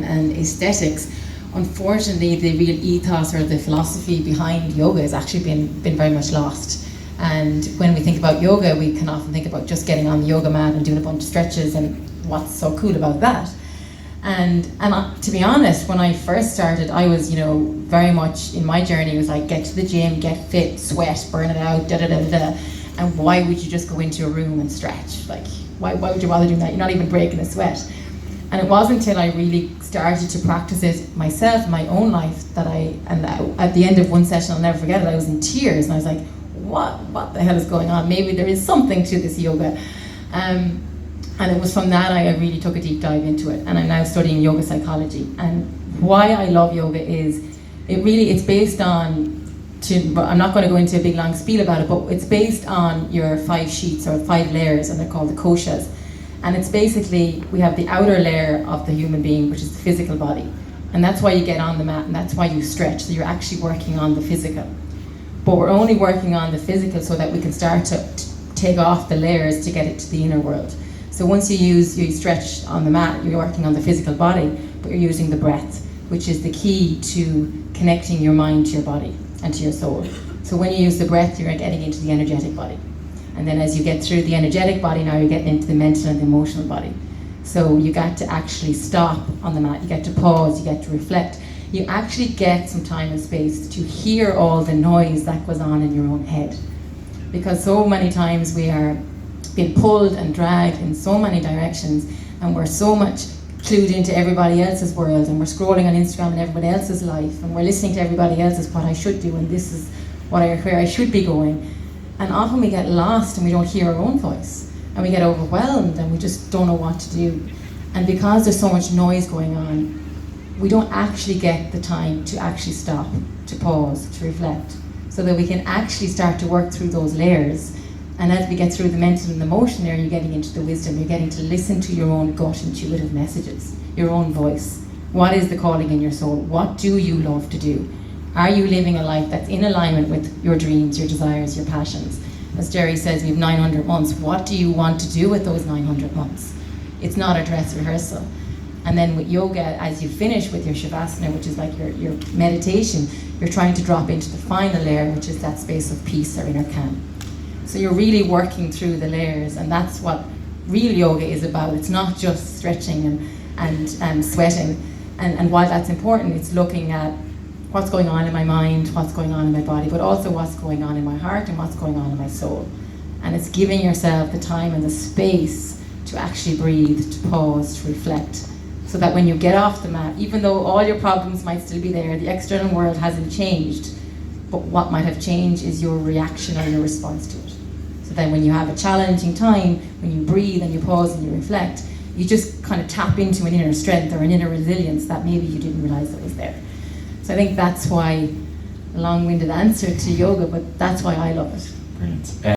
and aesthetics. Unfortunately, the real ethos or the philosophy behind yoga has actually been very much lost. And when we think about yoga, we can often think about just getting on the yoga mat and doing a bunch of stretches, and what's so cool about that. And to be honest, when I first started, I was, very much in my journey, it was like, get to the gym, get fit, sweat, burn it out, da-da-da-da-da. And why would you just go into a room and stretch? Like, why would you bother doing that? You're not even breaking a sweat. And it wasn't until I really started to practice it myself in my own life that at the end of one session, I'll never forget it, I was in tears, and I was like, what the hell is going on? Maybe there is something to this yoga. And it was from that I really took a deep dive into it, and I'm now studying yoga psychology. And why I love yoga is it's based on, I'm not going to go into a big long spiel about it, but it's based on your 5 sheets or 5 layers, and they're called the Koshas. And it's basically, we have the outer layer of the human being, which is the physical body. And that's why you get on the mat, and that's why you stretch, so you're actually working on the physical. But we're only working on the physical so that we can start to take off the layers to get it to the inner world. So once you stretch on the mat, you're working on the physical body, but you're using the breath, which is the key to connecting your mind to your body and to your soul. So when you use the breath, you're getting into the energetic body. And then as you get through the energetic body, now you're getting into the mental and the emotional body. So you got to actually stop on the mat, you get to pause, you get to reflect. You actually get some time and space to hear all the noise that goes on in your own head. Because so many times we are being pulled and dragged in so many directions, and we're so much clued into everybody else's world, and we're scrolling on Instagram and everybody else's life, and we're listening to everybody else's what I should do, and this is where I should be going. And often we get lost and we don't hear our own voice, and we get overwhelmed and we just don't know what to do. And because there's so much noise going on, we don't actually get the time to actually stop, to pause, to reflect, so that we can actually start to work through those layers. And as we get through the mental and the emotion layer, you're getting into the wisdom, you're getting to listen to your own gut intuitive messages, your own voice. What is the calling in your soul? What do you love to do? Are you living a life that's in alignment with your dreams, your desires, your passions? As Jerry says, we have 900 months. What do you want to do with those 900 months? It's not a dress rehearsal. And then with yoga, as you finish with your shavasana, which is like your meditation, you're trying to drop into the final layer, which is that space of peace or inner calm. So you're really working through the layers, and that's what real yoga is about. It's not just stretching and sweating. And while that's important, it's looking at what's going on in my mind, what's going on in my body, but also what's going on in my heart and what's going on in my soul. And it's giving yourself the time and the space to actually breathe, to pause, to reflect, so that when you get off the mat, even though all your problems might still be there, the external world hasn't changed, but what might have changed is your reaction or your response to it. So then when you have a challenging time, when you breathe and you pause and you reflect, you just kind of tap into an inner strength or an inner resilience that maybe you didn't realize that was there. So I think that's why, a long-winded answer to yoga, but that's why I love it. Brilliant.